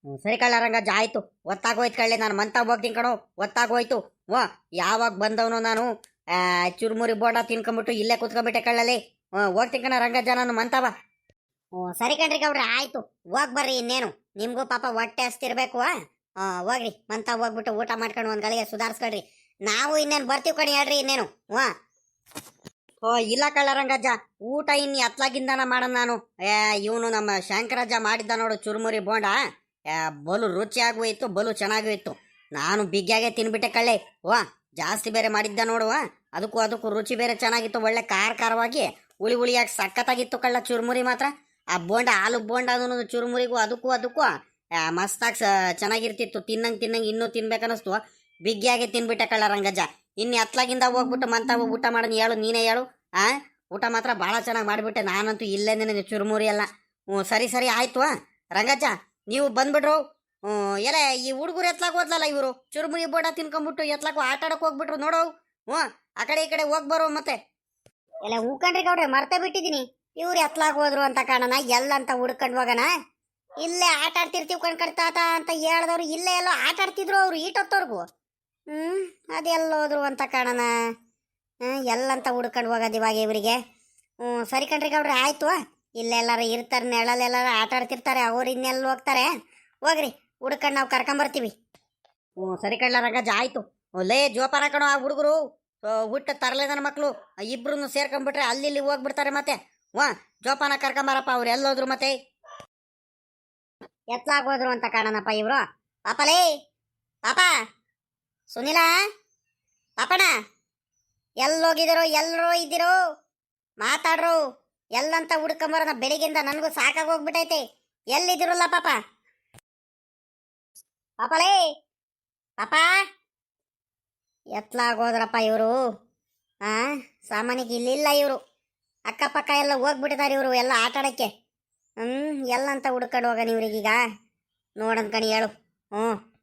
ಸರಿ ಕಳ್ಳ ರಂಗಜ್ಜ ಆಯ್ತು. ಒತ್ತಾಗೋಯ್ತು ಕಳ್ಳೆ, ನಾನು ಮಂತಾಗ ಹೋಗ್ತೀನಿ ಕಣೋ. ಒತ್ತಾಗೋಯ್ತು. ವಾ ಯಾವಾಗ ಬಂದವನು ನಾನು ಚುರುಮುರಿ ಬೋಂಡ ತಿನ್ಕೊಂಬಿಟ್ಟು ಇಲ್ಲೇ ಕುತ್ಕೊಂಡ್ಬಿಟ್ಟೆ ಕಳ್ಳಲ್ಲಿ. ಹೋಗ್ತೀನಿ ಕಣ ರಂಗಜ್ಜ, ನಾನು ಮಂತಾವ. ಸರಿ ಕಣ್ರಿ ಗೌಡ್ರೆ ಆಯ್ತು. ಹೋಗ್ ಬರ್ರಿ, ಇನ್ನೇನು ನಿಮ್ಗೂ ಪಾಪ ಹೊಟ್ಟೆ ಹಸ್ತಿರ್ಬೇಕು. ಹೋಗ್ರಿ ಮಂತಾಗ ಹೋಗ್ಬಿಟ್ಟು ಊಟ ಮಾಡ್ಕೊಂಡು ಒಂದ್ ಗಳಿಗೆ ಸುಧಾರಿಸ್ಕೊಳ್ರಿ. ನಾವು ಇನ್ನೇನು ಬರ್ತೀವಿ ಕಣಿ, ಹೇಳ್ರಿ ಇನ್ನೇನು. ವಾ ಇಲ್ಲ ಕಳ್ಳ ರಂಗಜ್ಜ, ಊಟ ಇನ್ನು ಎತ್ಲಾಗಿಂದನ ಮಾಡೋಣ ನಾನು. ಇವನು ನಮ್ಮ ಶಂಕರಜ್ಜ ಮಾಡಿದ್ದ ನೋಡು ಚುರುಮುರಿ ಬೋಂಡ, ಬಲು ರುಚಿಯಾಗೂ ಇತ್ತು, ಬಲು ಚೆನ್ನಾಗೂ ಇತ್ತು. ನಾನು ಬಿಗ್ಯಾಗೆ ತಿನ್ಬಿಟ್ಟೆ ಕಳ್ಳೆ. ವಾ ಜಾಸ್ತಿ ಬೇರೆ ಮಾಡಿದ್ದ ನೋಡುವ, ಅದಕ್ಕೂ ರುಚಿ ಬೇರೆ ಚೆನ್ನಾಗಿತ್ತು. ಒಳ್ಳೆ ಖಾರವಾಗಿ ಹುಳಿ ಹುಳಿಯಾಗಿ ಸಖತ್ತಾಗಿತ್ತು ಕಳ್ಳ ಚುರುಮುರಿ ಮಾತ್ರ. ಆ ಬೋಂಡ ಆಲೂ ಬೋಂಡ ಅದನ್ನು ಚುರುಮುರಿಗೂ ಅದಕ್ಕೂ ಮಸ್ತಾಗಿ ಚೆನ್ನಾಗಿರ್ತಿತ್ತು. ತಿನ್ನಂಗೆ ಇನ್ನೂ ತಿನ್ಬೇಕನ್ನಿಸ್ತು. ಬಿಗ್ಯಾಗೆ ತಿನ್ಬಿಟ್ಟೆ ಕಳ್ಳ ರಂಗಜ್ಜ. ಇನ್ನು ಎತ್ಲಾಗಿಂದ ಹೋಗ್ಬಿಟ್ಟು ಮಂತಾವ ಊಟ ಮಾಡೋದು ಹೇಳು, ನೀನೇ ಹೇಳು. ಊಟ ಮಾತ್ರ ಭಾಳ ಚೆನ್ನಾಗಿ ಮಾಡಿಬಿಟ್ಟೆ ನಾನಂತೂ. ಇಲ್ಲೇನೇ ಚುರುಮುರಿ ಎಲ್ಲ. ಸರಿ ಆಯ್ತು ರಂಗಜ್ಜ, ನೀವು ಬಂದ್ಬಿಟ್ರು. ಎಲ್ಲ ಈ ಹುಡುಗರು ಎತ್ಲಾಗ ಹೋದ್ಲಲ್ಲ, ಇವರು ಚುರುಮುರಿ ಬೋಡ ತಿನ್ಕೊಂಡ್ಬಿಟ್ಟು ಎತ್ಲಾಗ ಆಟ ಆಡಕ್ ಹೋಗ್ಬಿಟ್ರು ನೋಡು. ಆ ಕಡೆ ಈ ಕಡೆ ಹೋಗಿ ಬರೋ ಮತ್ತೆ. ಎಲ್ಲ ಹೂಕಂಡ್ರಿ ಗೌಡ್ರೆ, ಮರ್ತೇ ಬಿಟ್ಟಿದ್ದೀನಿ. ಇವ್ರು ಎತ್ಲಾಗ ಹೋದ್ರು ಅಂತ ಕಾಣನ ಎಲ್ಲ ಅಂತ ಹುಡ್ಕೊಂಡು ಹೋಗೋಣ. ಇಲ್ಲೇ ಆಟ ಆಡ್ತಿರ್ತೀವಿ ಕಣ್ಕಡ್ತಾತ ಅಂತ ಹೇಳ್ದವ್ರು ಇಲ್ಲೇ ಎಲ್ಲೋ ಆಟ ಆಡ್ತಿದ್ರು ಅವ್ರು ಈಟೊತ್ತವ್ರಿಗೂ. ಅದೆಲ್ಲೋದ್ರು ಅಂತ ಕಾಣನ. ಎಲ್ಲಂತ ಹುಡ್ಕೊಂಡು ಹೋಗೋದು ಇವಾಗ ಇವರಿಗೆ. ಸರಿ ಕಣ್ರಿ ಗೌಡ್ರೆ ಆಯ್ತು. ಇಲ್ಲೆಲ್ಲಾರು ಇರ್ತಾರೆ, ನೆಳಲೆಲ್ಲಾರು ಆಟ ಆಡ್ತಿರ್ತಾರೆ, ಅವ್ರು ಇನ್ನೆಲ್ಲ ಹೋಗ್ತಾರೆ. ಹೋಗ್ರಿ ಹುಡ್ಕೊಂಡು ನಾವು ಕರ್ಕೊಂಬರ್ತೀವಿ. ಸರಿ ಕಳ್ಳ ರಂಗಜ್ಜ ಆಯ್ತು. ಲೇ ಜೋಪಾನ ಕಣೋ, ಆ ಹುಡುಗರು ಹುಟ್ಟ ತರಲೆ ನನ್ನ ಮಕ್ಕಳು ಇಬ್ರು ಸೇರ್ಕೊಂಡ್ಬಿಟ್ರೆ ಅಲ್ಲಿ ಹೋಗ್ಬಿಡ್ತಾರೆ ಮತ್ತೆ. ಜೋಪಾನ ಕರ್ಕೊಂಬರಪ್ಪ. ಅವ್ರು ಎಲ್ಲೋದ್ರು ಮತ್ತೆ. ಎತ್ಲಾಗೋದ್ರು ಅಂತ ಕಾಣನಪ್ಪ ಇವ್ರು. ಪಾಪಲೇ ಪಾಪ, ಸುನಿಲ ಪಾಪಣ, ಎಲ್ಲೋಗಿದಿರೋ, ಎಲ್ಲರೂ ಇದ್ದಿರೋ, ಮಾತಾಡ್ರು. ಎಲ್ಲಂತ ಹುಡ್ಕೊಂಬರೋಣ, ಬೆಳಿಗ್ಗೆಯಿಂದ ನನಗೂ ಸಾಕಾಗೋಗ್ಬಿಟ್ಟೈತೆ. ಎಲ್ಲಿದಿರಲ್ಲ ಪಾಪ? ಪಾಪಲೇ ಪಾಪ, ಎತ್ಲಾಗೋದ್ರಪ್ಪ ಇವರು. ಸಾಮಾನ್ಯಕ್ಕೆ ಇಲ್ಲಿಲ್ಲ ಇವರು. ಅಕ್ಕಪಕ್ಕ ಎಲ್ಲ ಹೋಗ್ಬಿಟ್ಟಿದ್ದಾರೆ ಇವರು ಎಲ್ಲ ಆಟ ಆಡಕ್ಕೆ. ಎಲ್ಲಂತ ಹುಡ್ಕೊಂಡು ಹೋಗೋಣ ಇವ್ರಿಗೀಗ. ನೋಡನ್ಕಣಿ ಹೇಳು.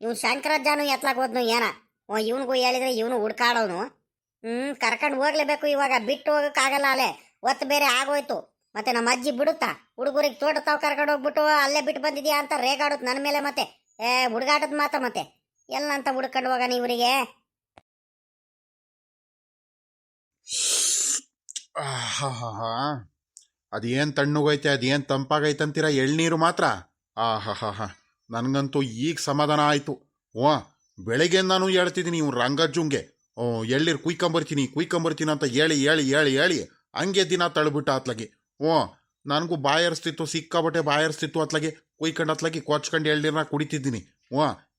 ಇವ್ನು ಶಂಕರಜ್ಜಾನು ಎತ್ಲಾಗ ಹೋದ್ನು ಏನ. ಇವನಿಗೂ ಹೇಳಿದ್ರೆ ಇವನು ಹುಡ್ಕಾಡೋನು. ಕರ್ಕೊಂಡು ಹೋಗ್ಲೇಬೇಕು ಇವಾಗ, ಬಿಟ್ಟು ಹೋಗಕ್ಕಾಗಲ್ಲ. ಅಲ್ಲೇ ಒತ್ತು ಬೇರೆ ಆಗೋಯ್ತು. ಮತ್ತೆ ನಮ್ಮ ಅಜ್ಜಿ ಬಿಡುತ್ತಾ ಹುಡುಗರಿಗೆ ತೋಟ ತಾವು ಕರ್ಕೊಂಡು ಹೋಗ್ಬಿಟ್ಟು ಅಲ್ಲೇ ಬಿಟ್ಟು ಬಂದಿದ್ಯಾ ಅಂತ ರೇಗಾಡುತ್ತೆ ನನ್ನ ಮೇಲೆ ಮತ್ತೆ. ಹುಡುಗಾಟದ ಮಾತ ಮತ್ತೆ. ಎಲ್ಲಂತ ಹುಡ್ಕೊಂಡು ಹೋಗೋಣ ಇವರಿಗೆ. ಅದೇನು ತಣ್ಣಗೈತೆ, ಅದೇನು ತಂಪಾಗೈತಂತೀರ ಎಳ್ನೀರು ಮಾತ್ರ. ಆಹಾ ನನಗಂತೂ ಈಗ ಸಮಾಧಾನ ಆಯಿತು. ಬೆಳಗ್ಗೆ ನಾನು ಹೇಳ್ತಿದ್ದೀನಿ ಇವ್ನು ರಂಗಜ್ಜುಂಗೆ ಎಳ್ಳೀರು ಕುಯ್ಕೊಂಬರ್ತೀನಿ ಅಂತ ಹೇಳಿ ಹಂಗೆ ದಿನ ತಳ್ಬಿಟ್ಟ ಅತ್ಲಾಗಿ. ನನಗೂ ಬಾಯರ್ಸ್ತಿತ್ತು, ಸಿಕ್ಕಾಬಟ್ಟೆ ಬಾಯರ್ಸ್ತಿತ್ತು ಅತ್ಲಾಗಿ. ಕುಯ್ಕೊಂಡು ಅತ್ಲಾಗಿ ಕೊಚ್ಕೊಂಡು ಎಳ್ನೀರನ್ನ ಕುಡಿತಿದ್ದೀನಿ.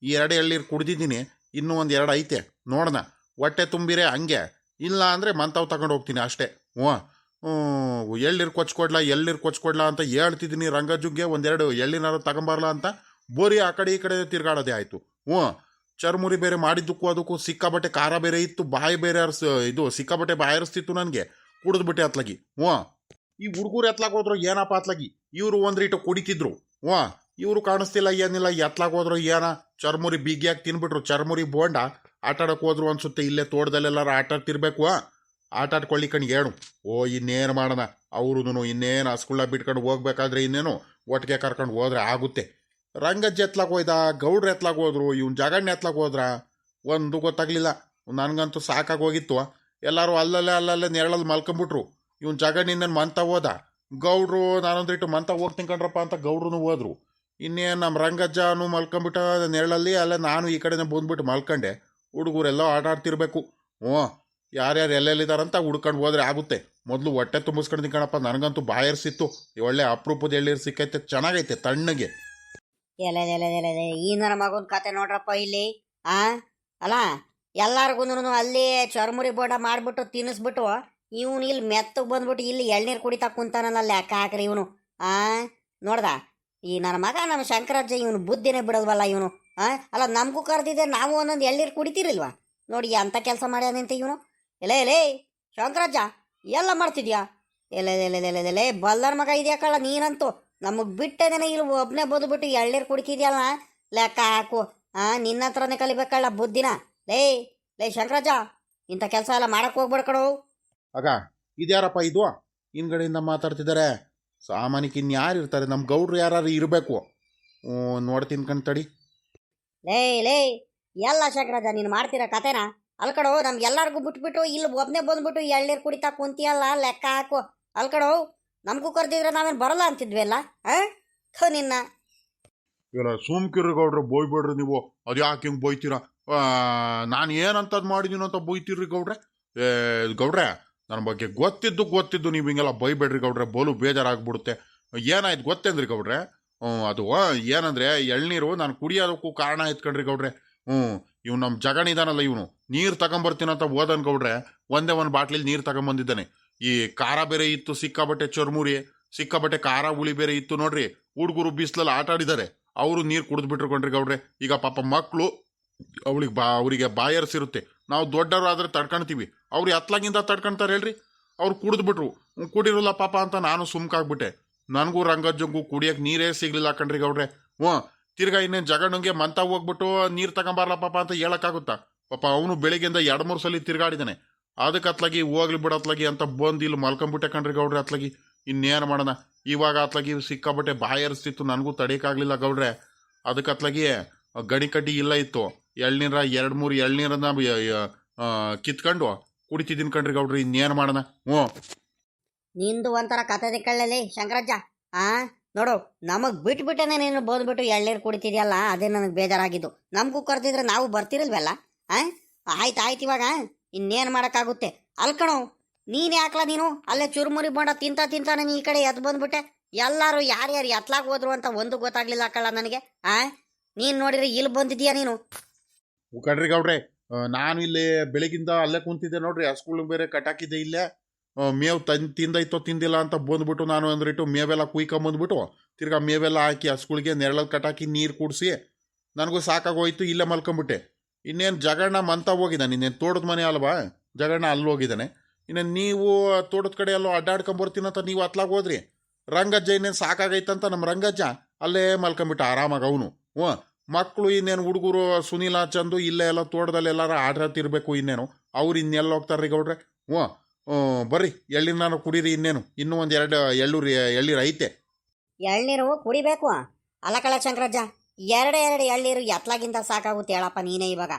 ಈ 2 ಎಳ್ನೀರು ಕುಡಿದಿದ್ದೀನಿ, ಇನ್ನೂ ಒಂದು 2 ಐತೆ. ನೋಡೋಣ ಹೊಟ್ಟೆ ತುಂಬಿರೆ ಹಂಗೆ, ಇಲ್ಲ ಅಂದರೆ ಮಂತಾವ್ ತಗೊಂಡು ಹೋಗ್ತೀನಿ ಅಷ್ಟೇ. ಎಳ್ಳೀರು ಕೊಚ್ಕೊಡ್ಲಾ ಅಂತ ಹೇಳ್ತಿದ್ದೀನಿ ರಂಗಜ್ಜುಗೆ. 1-2 ಎಳ್ನೀರು ತಗೊಂಬರಲ್ಲ ಅಂತ ಬೋರಿ ಆ ಕಡೆ ಈ ಕಡೆ ತಿರ್ಗಾಡೋದೇ ಆಯಿತು. ಚರ್ಮುರಿ ಬೇರೆ ಮಾಡಿದ್ದಕ್ಕೂ ಅದಕ್ಕೂ ಸಿಕ್ಕಾಬಟ್ಟೆ ಖಾರ ಬೇರೆ ಇತ್ತು, ಬಾಯಿ ಬೇರೆ ಇದು ಸಿಕ್ಕಾಬಟ್ಟೆ ಬಾಯರ್ಸ್ತಿತ್ತು ನನಗೆ. ಕುಡಿದ್ಬಿಟ್ಟೆ ಅತ್ಲಾಗಿ. ಈ ಹುಡುಗರು ಎತ್ಲಾಗ ಹೋದ್ರು ಏನಪ್ಪ ಅತ್ಲಾಗಿ. ಇವರು ಒಂದ್ರೀಟು ಕುಡಿತಿದ್ರು. ಇವರು ಕಾಣಿಸ್ತಿಲ್ಲ, ಏನಿಲ್ಲ. ಎತ್ಲಾಗ ಹೋದ್ರು ಏನ, ಚರ್ಮುರಿ ಬಿಗಿಯಾಗಿ ತಿನ್ಬಿಟ್ರು. ಚರ್ಮುರಿ ಬೋಂಡ ಆಟ ಆಡಕ್ಕೆ ಹೋದ್ರು ಅನ್ಸುತ್ತೆ. ಇಲ್ಲೇ ತೋಟದಲ್ಲೆಲ್ಲಾರು ಆಟ ಆಡ್ತಿರ್ಬೇಕು. ಆಟ ಆಡ್ಕೊಳ್ಳಿ ಕಣಿಗೆ ಹೇಳು. ಇನ್ನೇನು ಮಾಡೋಣ, ಅವ್ರು ಇನ್ನೇನು ಹಸ್ಗುಳ್ಳ ಬಿಟ್ಕೊಂಡು ಹೋಗ್ಬೇಕಾದ್ರೆ ಇನ್ನೇನು ಒಟ್ಟಿಗೆ ಕರ್ಕೊಂಡು ಹೋದ್ರೆ ಆಗುತ್ತೆ. ರಂಗಜ್ಜ ಎತ್ಲಾಗ ಹೋಯ್ದ, ಗೌಡ್ರು ಎತ್ಲಾಗ ಹೋದ್ರು, ಇವ್ನು ಜಗಣ್ಣ ಎತ್ಲಾಗ ಹೋದ್ರ ಒಂದು ಗೊತ್ತಾಗ್ಲಿಲ್ಲ. ನನಗಂತೂ ಸಾಕಾಗೋಗಿತ್ತು. ಎಲ್ಲರೂ ಅಲ್ಲಲ್ಲೇ ನೆರಳಲ್ಲಿ ಮಲ್ಕೊಂಬಿಟ್ರು. ಇವ್ನು ಜಗಣ್ಣಿಂದನು ಮಂತ ಹೋದ. ಗೌಡ್ರು ನಾನೊಂದ್ರಿಟ್ಟು ಮಂತ ಹೋಗ್ತೀನಿ ಕಣ್ರಪ್ಪ ಅಂತ ಗೌಡ್ರು ಹೋದ್ರು. ಇನ್ನೇನು ನಮ್ಮ ರಂಗಜ್ಜನು ಮಲ್ಕೊಂಬಿಟ್ಟ ನೆರಳಲ್ಲಿ. ಅಲ್ಲೇ ನಾನು ಈ ಕಡೆನೇ ಬಂದ್ಬಿಟ್ಟು ಮಲ್ಕೊಂಡೆ. ಹುಡುಗರೆಲ್ಲ ಆಟ ಆಡ್ತಿರ್ಬೇಕು. ಯಾರ್ಯಾರು ಎಲ್ಲೆಲ್ಲಿದ್ದಾರಂತ ಹುಡ್ಕೊಂಡು ಹೋದ್ರೆ ಆಗುತ್ತೆ. ಮೊದಲು ಹೊಟ್ಟೆ ತುಂಬಿಸ್ಕೊಂಡು ಕಣಪ್ಪ. ನನಗಂತೂ ಬಾಯರ್ಸಿತ್ತು. ಒಳ್ಳೆ ಅಪರೂಪದ ಎಳ್ಳೀರು ಸಿಕ್ಕೈತೆ, ಚೆನ್ನಾಗೈತೆ ತಣ್ಣಗೆ. ಎಲೆ ಈ ನನ್ನ ಮಗನ ಕತೆ ನೋಡ್ರಪ್ಪ ಇಲ್ಲಿ. ಅಲ್ಲ ಎಲ್ಲಾರ್ಗು ಅಲ್ಲಿ ಚರ್ಮುರಿ ಬೋಂಡ ಮಾಡ್ಬಿಟ್ಟು ತಿನ್ನಿಸ್ಬಿಟ್ಟು ಇವನು ಇಲ್ಲಿ ಮೆತ್ತಗೆ ಬಂದ್ಬಿಟ್ಟು ಇಲ್ಲಿ ಎಳ್ನೀರು ಕುಡಿತಾ ಕುಂತಾನಲ್ಲ ಲೆಕ್ಕ ಹಾಕ್ರಿ ಇವನು. ನೋಡ್ದ ಈ ನನ್ನ ಮಗ ನಮ್ಮ ಶಂಕರಜ್ಜ, ಇವನು ಬುದ್ಧಿನೇ ಬಿಡಲ್ವಲ್ಲ ಇವನು. ಅಲ್ಲ ನಮಗೂ ಕರೆದಿದ್ದೆ, ನಾವು ಒಂದೊಂದು ಎಳ್ನೀರು ಕುಡಿತೀರಿಲ್ವಾ? ನೋಡಿ ಅಂಥ ಕೆಲಸ ಮಾಡ್ಯಾನಂತೆ ಇವನು. ಎಲೆ ಶಂಕರಜ್ಜ ಎಲ್ಲ ಮಾಡ್ತಿದ್ಯಾ? ಎಲೆ ಬಲ್ಲರ ಮಗ ಇದೆಯಾಕಲ್ಲ ನೀನಂತೂ. ನಮಗೆ ಬಿಟ್ಟದೇನೆ ಇಲ್ಲಿ ಒಬ್ಬನೇ ಬಂದುಬಿಟ್ಟು ಎಳ್ನೀರು ಕುಡಿತಿದ್ಯಲ್ಲ, ಲೆಕ್ಕ ಹಾಕು. ನಿನ್ನ ಹತ್ರನೇ ಕಲಿಬೇಕಲ್ಲ ಬುದ್ಧಿನ. ಲೇ ಶಂಕರಜ್ಜ, ಇಂಥ ಕೆಲಸ ಎಲ್ಲ ಮಾಡಕ್ಕೆ ಹೋಗ್ಬಿಡ್ಕಡು. ಆಗ ಇದ್ಯಾರಪ್ಪ ಇದು ಹಿಂದ್ಗಡೆಯಿಂದ ಮಾತಾಡ್ತಿದ್ದಾರೆ? ಸಾಮಾನ್ಯಕ್ಕೆ ಇನ್ಯಾರು ಇರ್ತಾರೆ? ನಮ್ಮ ಗೌಡ್ರು ಯಾರು ಇರಬೇಕು. ನೋಡ್ತೀನಿ ಕಣ್ ತಡಿ. ಲೇ ಲೇ ಎಲ್ಲ ಶಂಕರಾಜ ನೀನು ಮಾಡ್ತೀರ ಕತೆನ ಅಲ್ಕಡೋ ನಮ್ಗೆಲ್ಲರಿಗೂ ಬಿಟ್ಬಿಟ್ಟು ಇಲ್ಲಿ ಒಬ್ಬನೇ ಬಂದ್ಬಿಟ್ಟು ಎಳ್ನೀರು ಕುಡಿತಾ ಕುಂತಿಯಲ್ಲ ಲೆಕ್ಕ ಹಾಕು ಅಲ್ಕಡೋ ನಮಗೂ ಕರೆದಿದ್ರೆ ನಾವೇನು ಬರಲ್ಲ ಅಂತಿದ್ವಿ ಅಲ್ಲ ನಿನ್ನ ಇಲ್ಲ ಸುಮ್ಕಿರಿ ಗೌಡ್ರೆ ಬೋಯ್ಬೇಡ್ರಿ ನೀವು. ಅದು ಯಾಕೆ ಹಿಂಗೆ ಬೋಯ್ತೀರಾ? ನಾನು ಏನಂತದ್ ಮಾಡಿದೀನಿ ಅಂತ ಬೋಯ್ತೀರ್ರಿ ಗೌಡ್ರೆ. ಗೌಡ್ರೆ ನನ್ನ ಬಗ್ಗೆ ಗೊತ್ತಿದ್ದು ನೀವು ಹಿಂಗೆಲ್ಲ ಬೈಬೇಡ್ರಿ ಗೌಡ್ರೆ, ಬೋಲು ಬೇಜಾರಾಗ್ಬಿಡುತ್ತೆ. ಏನಾಯ್ತು ಗೊತ್ತೇನ್ರಿ ಗೌಡ್ರೆ? ಅದು ಏನಂದ್ರೆ ಎಳ್ನೀರು ನಾನು ಕುಡಿಯೋದಕ್ಕೂ ಕಾರಣ ಎತ್ಕೊಂಡ್ರಿ ಗೌಡ್ರೆ. ಇವ್ ನಮ್ಮ ಜಗಣಿದಾನಲ್ಲ, ಇವನು ನೀರು ತಗೊಂಬರ್ತೀನಂತ ಓದನ್ ಗೌಡ್ರೆ. ಒಂದೇ ಒಂದು ಬಾಟ್ಲಿಲಿ ನೀರು ತಗೊಂಬಂದಿದ್ದಾನೆ. ಈ ಖಾರ ಬೇರೆ ಇತ್ತು, ಸಿಕ್ಕಾಬಟ್ಟೆ ಚುರ್ಮುರಿ, ಸಿಕ್ಕಾಬಟ್ಟೆ ಖಾರ ಹುಳಿ ಬೇರೆ ಇತ್ತು ನೋಡ್ರಿ. ಹುಡುಗರು ಬಿಸಿಲಲ್ಲಿ ಆಟ ಆಡಿದ್ದಾರೆ, ಅವರು ನೀರು ಕುಡಿದ್ಬಿಟ್ರು ಕೊಂಡ್ರಿ ಗೌಡ್ರೆ. ಈಗ ಪಾಪ ಮಕ್ಕಳು ಅವರಿಗೆ ಬಾಯರ್ಸಿರುತ್ತೆ. ನಾವು ದೊಡ್ಡವರು ಆದರೆ ತಡ್ಕೊಳ್ತೀವಿ, ಅವ್ರು ಎತ್ಲಾಗಿಂದ ತಡ್ಕೊಳ್ತಾರೆ ಹೇಳ್ರಿ. ಅವ್ರು ಕುಡಿದ್ಬಿಟ್ರು, ಕುಡಿರಲ್ಲ ಪಾಪ ಅಂತ ನಾನು ಸುಮ್ಕಾಗ್ಬಿಟ್ಟೆ. ನನಗೂ ರಂಗಜ್ಜಂಗೂ ಕುಡಿಯಕ್ಕೆ ನೀರೇ ಸಿಗ್ಲಿಲ್ಲ ಕಣ್ರಿ ಗೌಡ್ರೆ. ತಿರ್ಗಾ ಇನ್ನೇನು ಜಗಣ್ಣಂಗೆ ಮಂತ ಹೋಗ್ಬಿಟ್ಟು ನೀರು ತಗೊಂಬಾರ್ಲ ಪಾಪ ಅಂತ ಹೇಳಕ್ಕಾಗುತ್ತಾ? ಪಾಪ ಅವನು ಬೆಳಿಗ್ಗೆಯಿಂದ 2-3 ಸಲ ತಿರ್ಗಾಡಿದಾನೆ. ಅದಕ್ಕೆ ಅತ್ಲಾಗಿ ಹೋಗ್ಲಿ ಬಿಡತ್ಲಾಗಿ ಅಂತ ಬಂದು ಇಲ್ಲಿ ಮಲ್ಕೊಂಬಿಟ್ಟೆ ಕಣ್ರಿ ಗೌಡ್ರೆ. ಅತ್ಲಾಗಿ ಇನ್ನೇನು ಮಾಡೋಣ, ಇವಾಗ ಅತ್ಲಾಗಿ ಸಿಕ್ಕಾಬಟ್ಟೆ ಬಾಯರ್ಸ್ತಿತ್ತು, ನನಗೂ ತಡೆಯೋಕ್ಕಾಗಲಿಲ್ಲ ಗೌಡ್ರೆ. ಅದಕ್ಕೆ ಅತ್ಲಾಗಿ ಗಣಿ ಕಡ್ಡಿ ಇಲ್ಲ ಇತ್ತು, ಎಳ್ನೀರ 2-3 ಎಳ್ನೀರನ್ನ ಕಿತ್ಕೊಂಡು ಕುಡಿತಿದ್ದೀನಿ ಕಣ್ರಿ ಗೌಡ್ರಿ. ಇನ್ನೇನು ಮಾಡೋಣ. ನಿಂದು ಒಂಥರ ಕತೆ ದಿಕ್ಕಳ್ಳಲ್ಲಿ ಶಂಕರಜ್ಜ. ನೋಡು ನಮಗ್ ಬಿಟ್ಬಿಟ್ಟೇನೆ ನೀನು ಬಂದ್ಬಿಟ್ಟು ಎಳ್ನೀರು ಕುಡಿತಿದ್ಯಲ್ಲ, ಅದೇ ನನಗೆ ಬೇಜಾರಾಗಿದ್ದು. ನಮಗೂ ಕರೆದಿದ್ರೆ ನಾವು ಬರ್ತಿರಲ್ವಲ್ಲ. ಆಯ್ತು ಇವಾಗ ಇನ್ನೇನು ಮಾಡೋಕ್ಕಾಗುತ್ತೆ ಅಲ್ಕಣೋ. ನೀನು ಯಾಕಲ್ಲ ನೀನು ಅಲ್ಲೇ ಚುರುಮುರಿ ಬೋಂಡ ತಿಂತಾನೆ ನೀ ಈ ಕಡೆ ಎದ್ದು ಬಂದ್ಬಿಟ್ಟೆ. ಎಲ್ಲರೂ ಯಾರ್ಯಾರು ಎತ್ಲಾಗ ಹೋದ್ರು ಅಂತ ಒಂದು ಗೊತ್ತಾಗ್ಲಿಲ್ಲ ಅಕ್ಕಲ್ಲ ನನಗೆ. ನೀನು ನೋಡಿದ್ರೆ ಇಲ್ಲಿ ಬಂದಿದ್ಯಾ ನೀನು? ಕಣ್ರಿ ಗೌಡ್ರೆ, ನಾನು ಇಲ್ಲಿ ಬೆಳಗಿಂದ ಅಲ್ಲೇ ಕುಂತಿದ್ದೆ ನೋಡ್ರಿ. ಹಸ್ಗಳು ಬೇರೆ ಕಟ್ಟಾಕಿದ್ದೆ ಇಲ್ಲೇ. ಮೇವು ತಿಂದೈತೋ ತಿಂದಿಲ್ಲ ಅಂತ ಬಂದ್ಬಿಟ್ಟು ನಾನು ಅಂದ್ರಿಟ್ಟು ಮೇವೆಲ್ಲ ಕುಯ್ಕೊಂಬಂದ್ಬಿಟ್ಟು ತಿರ್ಗಾ ಮೇವೆಲ್ಲ ಹಾಕಿ ಹಸ್ಗಳಿಗೆ ನೆರಳಲ್ಲಿ ಕಟ್ಟಾಕಿ ನೀರು ಕುಡಿಸಿ ನನಗೂ ಸಾಕಾಗೋಯ್ತು. ಇಲ್ಲೇ ಮಲ್ಕೊಂಬಿಟ್ಟೆ. ಇನ್ನೇನು ಜಗಣ್ಣ ಮಂತ ಹೋಗಿದ್ದಾನೆ. ಇನ್ನೇನು ತೋಟದ ಮನೆ ಅಲ್ವಾ, ಜಗಣ್ಣ ಅಲ್ಲಿ ಹೋಗಿದ್ದಾನೆ. ಇನ್ನೇನು ನೀವು ತೋಟದ ಕಡೆ ಎಲ್ಲೋ ಅಡ್ಡಾಡ್ಕೊಂಬರ್ತೀನಂತ ನೀವು ಅತ್ಲಾಗ ಹೋದ್ರಿ. ರಂಗಜ್ಜ ಇನ್ನೇನು ಸಾಕಾಗೈತಂತ ನಮ್ಮ ರಂಗಜ್ಜ ಅಲ್ಲೇ ಮಲ್ಕೊಂಬಿಟ್ಟ ಆರಾಮಾಗ ಅವನು. ಮಕ್ಕಳು ಇನ್ನೇನು ಹುಡುಗರು ಸುನೀಲ ಚಂದು ಇಲ್ಲೇ ಎಲ್ಲ ತೋಟದಲ್ಲಿ ಎಲ್ಲಾರ ಆಡ್ತಿರ್ಬೇಕು. ಇನ್ನೇನು ಅವ್ರು ಇನ್ನೆಲ್ಲ ಹೋಗ್ತಾರ್ರಿ ಗೌಡ್ರೆ. ಬರ್ರಿ ಎಳ್ನೀರು ನಾನು ಕುಡೀರಿ. ಇನ್ನೂ ಒಂದು 2 ಎಳ್ನೀರು ಐತೆ. ಎಳ್ನೀರು ಕುಡಿಬೇಕು ಅಲ್ಲ ಕಳ ಶಂಕರಜ್ಜ. 2 ಎಳ್ನೀರು ಎತ್ಲಾಗಿಂದ ಸಾಕಾಗುತ್ತೆ ಹೇಳಪ್ಪ ನೀನೇ ಇವಾಗ.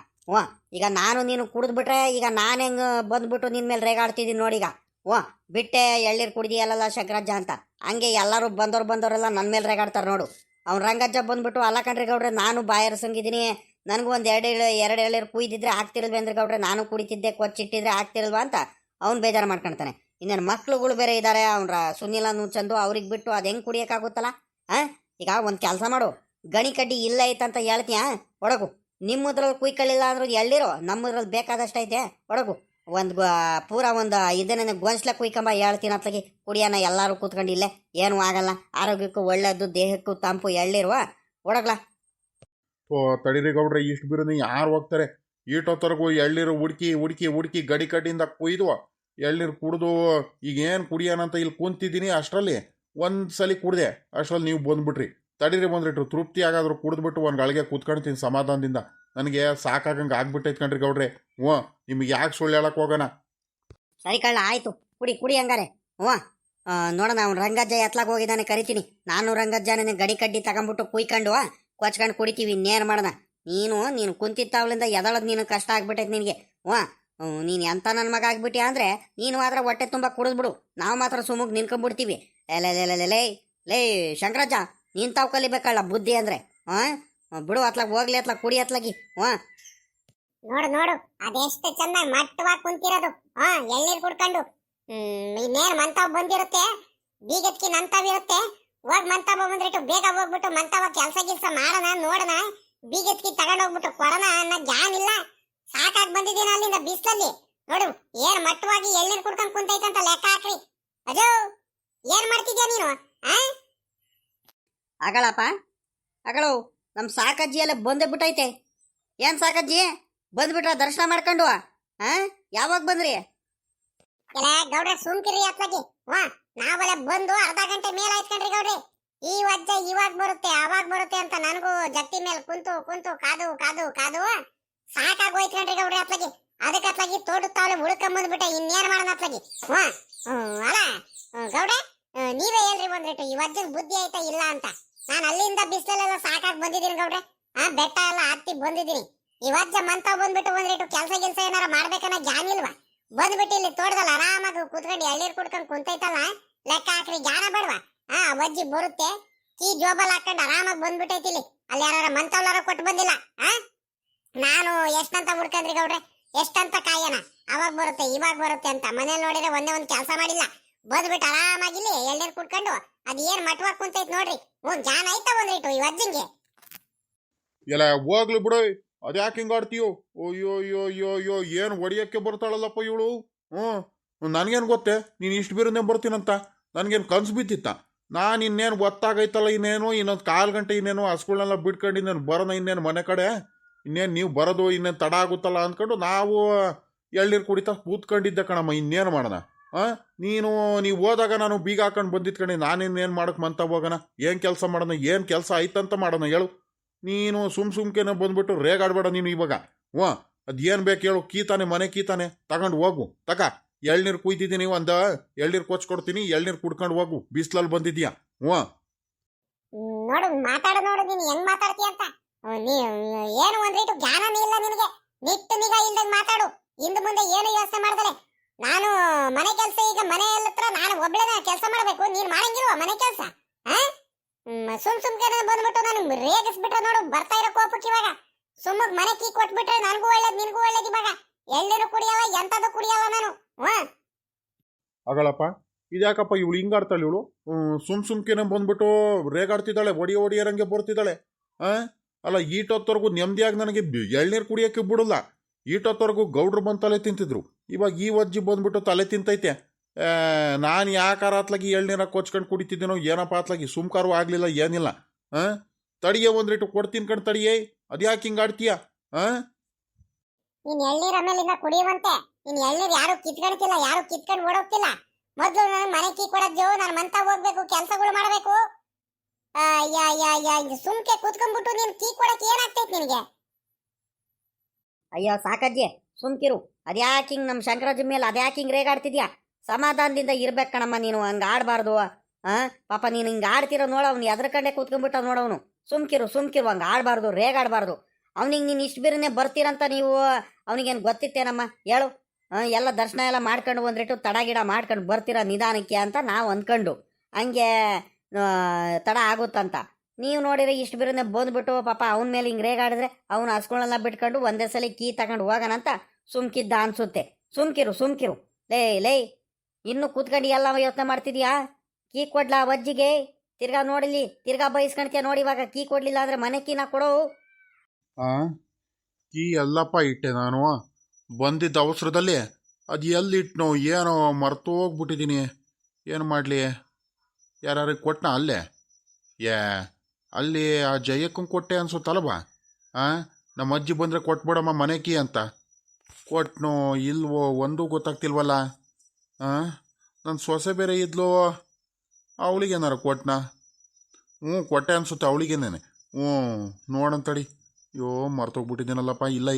ಈಗ ನಾನು ನೀನು ಕುಡಿದ್ಬಿಟ್ರೆ ಈಗ ನಾನು ಹೆಂಗೆ ಬಂದ್ಬಿಟ್ಟು ನಿನ್ನ ಮೇಲೆ ರೇಗಾಡ್ತಿದ್ದೀನಿ ನೋಡೀಗ. ಬಿಟ್ಟೆ ಎಳ್ನೀರು ಕುಡಿದಿಯಲ್ಲ ಶಂಕರಜ್ಜ ಅಂತ. ಹಂಗೆ ಎಲ್ಲರೂ ಬಂದವರೆಲ್ಲ ನನ್ನ ಮೇಲೆ ರೇಗಾಡ್ತಾರೆ ನೋಡು. ಅವ್ನು ರಂಗಜ್ಜ ಬಂದ್ಬಿಟ್ಟು ಅಲ್ಲ ಕಣ್ರಿ ಗೌಡ್ರೆ, ನಾನು ಬಾಯರ್ಸಂಗಿದ್ದೀನಿ, ನನಗೂ ಒಂದು 2 ಎಳ್ನೀರು ಕುಯ್ದಿದ್ರೆ ಆಗ್ತಿರಲ್ವ ಅಂದ್ರೆ ಗೌಡ್ರೆ, ನಾನು ಕುಡಿತಿದ್ದೆ, ಕೊಚ್ಚಿಟ್ಟಿದ್ರೆ ಆಗ್ತಿರಲ್ವಾ ಅಂತ ಅವ್ನು ಬೇಜಾರು ಮಾಡ್ಕೊಳ್ತಾನೆ. ಇನ್ನೇನು ಮಕ್ಳುಗಳು ಬೇರೆ ಇದ್ದಾರೆ, ಅವ್ನ ಸುನೀಲ ಚಂದು, ಅವ್ರಿಗೆ ಬಿಟ್ಟು ಅದು ಹೆಂಗೆ ಕುಡಿಯೋಕ್ಕಾಗುತ್ತಲ್ಲ. ಈಗ ಒಂದು ಕೆಲಸ ಮಾಡು, ಗಣಿ ಕಡ್ಡಿ ಇಲ್ಲ ಐತಂತ ಹೇಳ್ತೀಯ ಒಡಗು. ನಿಮ್ಮದ್ರಲ್ಲಿ ಕುಯ್ಕೊಳ್ಳಿಲ್ಲ ಅಂದ್ರೆ ಎಳ್ಳಿರೋ, ನಮ್ಮದ್ರಲ್ಲಿ ಬೇಕಾದಷ್ಟೈತೆ ಒಡಗು. ಪೂರ ಒಂದು ಇದನ್ನ ಗೋನ್ಸ್ಲ ಕುಯ್ಕೊಂಬ ಹೇಳ್ತೀನಿ ಅತ್ಲಾಗಿ. ಕುಡಿಯೋಣ ಎಲ್ಲರೂ ಕೂತ್ಕೊಂಡು ಇಲ್ಲೇ, ಏನೂ ಆಗಲ್ಲ, ಆರೋಗ್ಯಕ್ಕೂ ಒಳ್ಳೇದು, ದೇಹಕ್ಕೂ ತಂಪು ಎಳ್ಳಿರುವ ಒಡಗ್ಲಾ. ತಡೀರಿ ಗೌಡ್ರೆ, ಇಷ್ಟು ಬಿರೋದು ಯಾರು ಹೋಗ್ತಾರೆ? ಈಟೊತ್ತರೆಗೂ ಎಳ್ನೀರು ಹುಡುಕಿ ಗಡಿ ಕಡ್ಡಿಯಿಂದ ಕುಯ್ದು ಎಳ್ನೀರು ಕುಡಿದು ಈಗೇನು ಕುಡಿಯೋಣಂತ ಇಲ್ಲಿ ಕುಂತಿದ್ದೀನಿ. ಅಷ್ಟರಲ್ಲಿ ಒಂದ್ಸಲಿ ಕುಡ್ದೆ, ಅಷ್ಟರಲ್ಲಿ ನೀವು ಬಂದ್ಬಿಟ್ರಿ. ತಡೀರಿ ಬಂದ್ಬಿಟ್ರು, ತೃಪ್ತಿ ಆಗಾದ್ರು ಕುಡಿದ್ಬಿಟ್ಟು ಒಂದು ಗಳಿಗೆ ಕೂತ್ಕೊಳ್ತೀನಿ ಸಮಾಧಾನದಿಂದ. ನನಗೆ ಸಾಕಾಗಂಗೆ ಆಗ್ಬಿಟ್ಟೈತೆ ಕಣ್ರಿ ಗೌಡ್ರೆ. ನಿಮಗೆ ಯಾಕೆ ಸುಳ್ಳು ಹೇಳಕ್ಕೆ ಹೋಗೋಣ? ಸರಿ ಕಳ್ಳ, ಆಯಿತು, ಕುಡಿ ಹಂಗಾರೆ. ನೋಡೋಣ, ಅವ್ನು ರಂಗಜ್ಜ ಎತ್ಲಾಗ ಹೋಗಿದ್ದಾನೆ, ಕರಿತೀನಿ. ನಾನು ರಂಗಜ್ಜನೇ ಗಡಿ ಕಡ್ಡಿ ತಗೊಂಬಿಟ್ಟು ಕುಯ್ಕೊಂಡು ಕೊಚ್ಕೊಂಡು ಕುಡಿತೀವಿ. ಇನ್ನೇನು ಮಾಡೋಣ? ನೀನು ಕುಂತಿತ್ತಾವಲಿಂದ ಎದಳದ್ ನೀನು ಕಷ್ಟ ಆಗ್ಬಿಟ್ಟೈತೆ ನಿನಗೆ. ನೀನು ಎಂತ ನನ್ನ ಮಗ ಆಗ್ಬಿಟ್ಟಿ ಅಂದರೆ ನೀನು ಮಾತ್ರ ಹೊಟ್ಟೆ ತುಂಬ ಕುಡಿದ್ಬಿಡು, ನಾವು ಮಾತ್ರ ಸುಮುಗ್ ನಿನ್ಕೊಂಡ್ಬಿಡ್ತೀವಿ. ಲೇ ಶಂಕರಜ್ಜ, ನೀನು ತಾವು ಕಲಿಬೇಕಲ್ಲ ಬುದ್ಧಿ ಅಂದರೆ. ಬಿಡು ಅತ್ಲಾಗ ಹೋಗ್ಲಿ, ಅತ್ಲಾಗ ಕುಡಿ ಅತ್ಲಾಗಿ. ನೋಡು ಅದೆಷ್ಟು ಚಂದ ಮಟ್ಟವಾಗಿ ಕುಂತಿರೋದು. ಎಳ್ನೀರು ಕುಡ್ಕೊಂಡು ಇನ್ನೇನು ಮಂತಾವ್ ಬಂದಿರುತ್ತೆ, ಬೀಗತ್ಕಿ ನಂತಾವಿರುತ್ತೆ. ಹೋಗಿ ಮಂತಾವ ಬಂದ್ಬಿಟ್ಟು ಬೇಗ ಹೋಗ್ಬಿಟ್ಟು ಮಂತಾವ ಕೆಲಸ ಮಾಡೋಣ, ನೋಡೋಣ. ಬೀಗತ್ಕಿ ತಗೊಂಡೋಗ್ಬಿಟ್ಟು ಕೊಡೋಣ ಅನ್ನೋ ಜ್ಞಾನ ಇಲ್ಲ. ಸಾಕಾಗಿ ಬಂದಿದ್ದೀನಿ ಅಲ್ಲಿಂದ ಬಿಸಿಲಲ್ಲಿ. ನೋಡು ಏನ್ ಮಟ್ಟವಾಗಿ ಎಳ್ನೀರು ಕುಡ್ಕೊಂಡು ಕುಂತೈತಂತ ಲೆಕ್ಕ ಹಾಕ್ರಿ. ಅಜೋ, ಏನ್ ಮಾಡ್ತಿದ್ಯಾ ನೀನು? ಅಗಳು ನಮ್ಮ ಸಾಕಜ್ಜಿ ಎಲ್ಲ ಬಂದೇ ಬಿಟ್ಟೈತೆ. ಏನ್ ಸಾಕಜ್ಜಿ ಬಂದ್ಬಿಟ್ರ ದರ್ಶನ ಮಾಡ್ಕೊಂಡು? ಯಾವಾಗ ಬಂದ್ರಿ? ಎಲ್ಲ ಗೌಡ್ರೆ ಸುಮ್ಕಿರಿ ಅತ್ಲಾಗಿ. ನಾವೆಲ್ಲ ಬಂದು ಅರ್ಧ ಗಂಟೆ ಮೇಲೆ ಆಯ್ತ್ಕಂಡ್ರಿ ಗೌಡ್ರಿ. ಈ ವಜ್ಜ ಇವಾಗ ಬರುತ್ತೆ ಅವಾಗ ಬರುತ್ತೆ ಅಂತ ನನಗೂ ಜಟ್ಟಿ ಮೇಲೆ ಕುಂತು ಕಾದು ಸಾಕಾಗೋಯ್ತ್ಕಂಡ್ರಿ ಗೌಡ್ರಿ ಅತ್ಲಾಗಿ. ಅದಕ್ಕೆ ಅತ್ಲಾಗಿ ತೋಟದ ತಾವಲೆ ಉಳ್ಕೊಂಬಂದ್ಬಿಟ್ಟೆ. ಇನ್ನೇನ್ ಮಾಡೋಣ ಅತ್ಲಾಗಿ? ಅಲ್ಲ ಗೌಡ್ರೆ, ನೀವೇ ಹೇಳ್ರಿ ಬಂದ್ಬಿಟ್ಟು ಈ ವಜ್ಜನ್ ಬುದ್ಧಿ ಆಯ್ತಾ ಇಲ್ಲ ಅಂತ. ನಾನು ಅಲ್ಲಿಂದ ಬಿಸಿಲಲ್ಲೆಲ್ಲ ಸಾಕಾಗಿ ಬಂದಿದ್ದೀನಿ ಗೌಡ್ರೆ. ಬೆಟ್ಟ ಎಲ್ಲ ಹತ್ತಿ ಬಂದಿದ್ದೀನಿ. ಇವತ್ತ ಮಂತ ಬಂದ್ಬಿಟ್ಟು ಒಂದ್ರಿಟ್ಟು ಕೆಲಸ ಏನಾರ ಮಾಡ್ಬೇಕನ್ನ ಜ್ಞಾನ ಇಲ್ವಾ? ಬಂದ್ಬಿಟ್ಟು ಇಲ್ಲಿ ತೋಟದಲ್ಲಿ ಆರಾಮಾಗಿ ಕೂತ್ಕೊಂಡು ಎಳ್ಳೀರ್ ಕುಡ್ಕೊಂಡು ಕುಂತೈತಲ್ಲ, ಲೆಕ್ಕ ಹಾಕ್ರಿ ಜ್ಞಾನ ಬೇಡವಾ? ಅಜ್ಜಿ ಬರುತ್ತೆ, ಕೀ ಜೋಬಲ್ ಹಾಕೊಂಡು ಆರಾಮಾಗಿ ಬಂದ್ಬಿಟ್ಟೈತಿ ಇಲ್ಲಿ. ಅಲ್ಲಿ ಯಾರ ಮಂತವ್ಲಾರ ಕೊಟ್ಟು ಬಂದಿಲ್ಲ. ನಾನು ಎಷ್ಟಂತ ಹುಡ್ಕಂದ್ರಿ ಗೌಡ್ರೆ, ಎಷ್ಟಂತ ಕಾಯನ, ಅವಾಗ ಬರುತ್ತೆ ಇವಾಗ ಬರುತ್ತೆ ಅಂತ. ಮನೇಲಿ ನೋಡಿದ್ರೆ ಒಂದೇ ಒಂದು ಕೆಲಸ ಮಾಡಿಲ್ಲ, ಬಂದ್ಬಿಟ್ಟು ಆರಾಮಾಗಿಲ್ಲಿ ಎಳ್ಳೀರ್ ಕುಡ್ಕೊಂಡು ಅದ್ ಏನ್ ಮಟ್ವಾಗಿ ಕುಂತೈತ್ ನೋಡ್ರಿ. ಜಾನ ಆಯ್ತಾ ಒಂದ್ರಿಟ್ಟು ಈ ಅಜ್ಜಿಂಗೆ. ಎಲ್ಲ ಹೋಗ್ಲಿ ಬಿಡು, ಅದ್ಯಾಕೆ ಹಿಂಗೆ ಆಡ್ತೀಯೋ? ಅಯ್ಯೋ ಅಯ್ಯೋ ಅಯ್ಯೋ ಅಯ್ಯೋ, ಏನು ಹೊಡಿಯೋಕ್ಕೆ ಬರ್ತಾಳಲ್ಲಪ್ಪ ಇವಳು. ನನಗೇನು ಗೊತ್ತೇ ನೀನು ಇಷ್ಟು ಬೀರನ್ನೇ ಬರ್ತೀನಂತ? ನನಗೇನು ಕನ್ಸು ಬಿದ್ದಿತ್ತ? ನಾನು ಇನ್ನೇನು ಗೊತ್ತಾಗೈತಲ್ಲ, ಇನ್ನೇನು ಇನ್ನೊಂದು 1/4 ಗಂಟೆ ಇನ್ನೇನು ಹಸ್ಗಳನ್ನೆಲ್ಲ ಬಿಟ್ಕೊಂಡು ಇನ್ನೇನು ಬರೋಣ, ಇನ್ನೇನು ಮನೆ ಕಡೆ ಇನ್ನೇನು ನೀವು ಬರೋದು ಇನ್ನೇನು ತಡ ಆಗುತ್ತಲ್ಲ ಅಂದ್ಕೊಂಡು ನಾವು ಎಳ್ನೀರು ಕುಡಿತಾ ಕೂತ್ಕೊಂಡಿದ್ದೆ ಕಣಮ್ಮ. ಇನ್ನೇನು ಮಾಡೋಣ? ನೀವು ಹೋದಾಗ ನಾನು ಬೀಗ ಹಾಕೊಂಡು ಬಂದಿತ್ಕಂಡು ನಾನಿನ್ನೇನು ಮಾಡೋಕೆ ಮಂತ ಹೋಗೋಣ? ಏನು ಕೆಲಸ ಮಾಡೋಣ? ಏನು ಕೆಲಸ ಆಯ್ತಂತ ಮಾಡೋಣ ಹೇಳು? ನೀನು ಸುಮ್ಕೆನ ಬಂದ್ಬಿಟ್ಟು ರೇಗಾಡ್ಬೇಡ ನೀನು ಇವಾಗ. ಅದೇನು ಬೇಕು ಹೇಳು? ಕೀತಾನೆ ಮನೆ ಕೀತಾನೆ ತಗೊಂಡು ಹೋಗು. ಎಳ್ನೀರು ಕುಯ್ತಿದ್ದೀನಿ, ಒಂದು ಎಳ್ನೀರು ಕೊಚ್ಕೊಡ್ತೀನಿ, ಎಳ್ನೀರು ಕುಡ್ಕೊಂಡು ಹೋಗು. ಬಿಸ್ಲಲ್ಲಿ ಬಂದಿದ್ಯಾ? ನೋಡು ಮಾತಾಡ, ನೋಡು ನೀನು ಹೆಂಗ್ ಮಾತಾಡ್ತೀಯ ಅಂತ. ಏನು ಒಂದ್ರೀಟು ಜ್ಞಾನನೇ ಇಲ್ಲ ನಿನಗೆ. ನಿಟ್ಟು ನಿಗಾ ಇಲ್ದಂಗ್ ಮಾತಾಡು. ಹಿಂದ್ ಮುಂದೆ ಏನು ಯೋಚನೆ ಮಾಡ್ದಲೆ. ನಾನು ಮನೆ ಕೆಲಸ, ಈಗ ಮನೆ ಹತ್ರ ನಾನು ಒಬ್ಳೇನ ಕೆಲಸ ಮಾಡ್ಬೇಕು, ನೀನ್ ಮಾಡಂಗಿಲ್ವಾ ಮನೆ ಕೆಲಸ? ಸುಮ್ಕೆ ಬಂದ್ಬಿಟ್ಟು ನಾನು ರೇಗಿಸ್ಬಿಟ್ರೆ ನೋಡು ಬರ್ತಾ ಇರೋ ಕೋಪಕ್ಕೆ ಇವಾಗ. ಸುಮ್ಮಗ್ ಮನೆ ಕೀ ಕೊಟ್ಬಿಟ್ರೆ ನನಗೂ ಒಳ್ಳೇದು ನಿನಗೂ ಒಳ್ಳೇದು. ಇವಾಗ ಎಳ್ನೀರು ಕುಡಿಯಲ್ಲ, ಎಂತದು ಕುಡಿಯಲ್ಲ ನಾನು. ಅಗಳಪ್ಪ, ಇದ್ಯಾಕಪ್ಪ ಇವಳು ಹಿಂಗಾಡ್ತಾಳೆ? ಇವಳು ಸುಮ್ಕೆನೆ ಬಂದ್ಬಿಟ್ಟು ರೇಗಾಡ್ತಿದ್ದಾಳೆ, ಒಡಿಯರಂಗೆ ಬರ್ತಿದ್ದಾಳೆ. ಅಲ್ಲ, ಈಟೊತ್ತವರೆಗೂ ನೆಮ್ಮದಿಯಾಗಿ ನನಗೆ ಎಳ್ನೀರು ಕುಡಿಯೋಕ್ಕೆ ಬಿಡಲ್ಲ. ಈಟೊತ್ತವರೆಗೂ ಗೌಡ್ರು ಬಂದು ತಲೆ ತಿಂತಿದ್ರು, ಇವಾಗ ಈ ಅಜ್ಜಿ ಬಂದ್ಬಿಟ್ಟು ತಲೆ ತಿಂತೈತೆ. ನಾನು ಯಾಕಾರ ಅತ್ಲಾಗಿ ಎಳ್ನೀರ ಕೊಚ್ಕೊಂಡು ಕುಡಿತಿದ್ದೀನೋ ಏನಪ್ಪ ಅತ್ಲಾಗಿ ಸುಮ್ಕಾರು ಆಗಲಿಲ್ಲ, ಏನಿಲ್ಲ. ತಡಿಯೇ ಒಂದ್ರಿಟ್ಟು ಕೊಡ್ತೀನಿ ಕಣ್, ತಡಿಯೇ. ಅದ್ಯಾಕೆ ಹಿಂಗಾಡ್ತೀಯ? ನೀನ್ ಎಳ್ನೀರ್ ಆಮೇಲಿಂದ ಕುಡಿಯುವಂತೆ. ನೀನ್ ಎಳ್ನೀರ್ ಯಾರು ಕಿತ್ಕೊಳ್ತಿಲ್ಲ, ಯಾರು ಕಿತ್ಕೊಂಡು ಓಡೋಗ್ತಿಲ್ಲ. ಮೊದ್ಲು ನಾನು ಮನೆ ಕೀ ಕೊಡೋದು, ನಾನು ಮಂತ ಹೋಗ್ಬೇಕು, ಕೆಲಸಗಳು ಮಾಡ್ಬೇಕು. ಸುಮ್ಕೆ ಕೂತ್ಕೊಂಡ್ಬಿಟ್ಟು ನೀನ್ ಕೀ ಕೊಡಕ್ ಏನಾಗ್ತೈತಿ ನಿನಗೆ? ಅಯ್ಯೋ ಸಾಕಜ್ಜಿ, ಸುಮ್ಕಿರು. ಅದ್ಯಾಕೆ ಹಿಂಗೆ ನಮ್ಮ ಶಂಕರಾಜ್ ಮೇಲೆ ಅದ್ಯಾಕೆ ಹಿಂಗೆ ರೇಗಾಡ್ತಿದ್ಯಾ? ಸಮಾಧಾನದಿಂದ ಇರ್ಬೇಕು ಕಣಮ್ಮ ನೀನು, ಹಂಗೆ ಆಡಬಾರ್ದು. ಪಾಪ ನೀನು ಹಿಂಗೆ ಆಡ್ತಿರೋ ನೋಡು, ಅವ್ನು ಎದ್ರ ಕಂಡೆ ಕೂತ್ಕೊಂಡ್ಬಿಟ್ಟ ನೋಡವನು. ಸುಮ್ಕಿರು ಹಂಗೆ ಆಡಬಾರ್ದು, ರೇಗಾಡಬಾರ್ದು. ಅವನಿಗೆ ನೀನು ಇಷ್ಟು ಬೇರೆನೇ ಬರ್ತೀರಂತ ನೀವು ಅವನಿಗೇನು ಗೊತ್ತಿತ್ತೇನಮ್ಮ ಹೇಳು? ಎಲ್ಲ ದರ್ಶನ ಎಲ್ಲ ಮಾಡ್ಕೊಂಡು ಒಂದ್ರಿಟ್ಟು ತಡ ಗಿಡ ಮಾಡ್ಕೊಂಡು ಬರ್ತೀರ ನಿಧಾನಕ್ಕೆ ಅಂತ ನಾವು ಅಂದ್ಕೊಂಡು, ಹಂಗೆ ತಡ ಆಗುತ್ತಂತ. ನೀವು ನೋಡಿದ್ರೆ ಇಷ್ಟು ಬೇರೆನೇ ಬಂದ್ಬಿಟ್ಟು ಪಾಪ ಅವನ ಮೇಲೆ ಹಿಂಗೆ ರೇಗಾಡಿದ್ರೆ ಅವನು ಹಸ್ಗಳನ್ನೆಲ್ಲ ಬಿಟ್ಕೊಂಡು ಒಂದೇ ಸಲ ಕೀ ತಗೊಂಡು ಹೋಗೋಣಂತ ಸುಮ್ಕಿದ್ದ ಅನ್ಸುತ್ತೆ. ಸುಮ್ಕಿರು ಲೇ ಇನ್ನು ಕೂತ್ಕೊಂಡು ಎಲ್ಲ ಯೋಚನೆ ಮಾಡ್ತಿದ್ಯಾ? ಕೀ ಕೊಡ್ಲಾ ಅಜ್ಜಿಗೆ? ತಿರ್ಗಾ ನೋಡಿಲಿ, ತಿರ್ಗಾ ಬಯಸ್ಕೊಳ್ತೀಯ ನೋಡಿ. ಇವಾಗ ಕೀ ಕೊಡ್ಲಿಲ್ಲ ಅಂದ್ರೆ ಮನೆ ಕೀನ ಕೊಡು. ಕೀ ಎಲ್ಲಪ್ಪ ಇಟ್ಟೆ ನಾನು ಬಂದಿದ್ದ ಅವಸರದಲ್ಲಿ. ಅದು ಎಲ್ಲಿಟ್ನೋ ಏನೋ ಮರ್ತು ಹೋಗ್ಬಿಟ್ಟಿದ್ದೀನಿ. ಏನು ಮಾಡಲಿ? ಯಾರು ಕೊಟ್ಟನ ಅಲ್ಲೇ? ಅಲ್ಲಿ ಆ ಜಯಕ್ಕಂಗೆ ಕೊಟ್ಟೆ ಅನ್ಸುತ್ತಲ್ವಾ? ನಮ್ಮ ಅಜ್ಜಿ ಬಂದರೆ ಕೊಟ್ಬಿಡಮ್ಮ ಮನೆ ಕೀ ಅಂತ. ಕೊಟ್ನೋ ಇಲ್ವೋ ಒಂದೂ ಗೊತ್ತಾಗ್ತಿಲ್ವಲ್ಲ. ನನ್ನ ಸೊಸೆ ಬೇರೆ ಇದ್ಲು, ಅವಳಿಗೇನಾರ ಕೊಟ್ಟನಾ? ಕೊಟ್ಟೆ ಅನ್ಸುತ್ತೆ ಅವಳಿಗೇನೇನೆ. ನೋಡಂತಡಿ. ಅಯ್ಯೋ ಮರ್ತೋಗ್ಬಿಟ್ಟಿದ್ದೀನಲ್ಲಪ್ಪ. ಇಲ್ಲ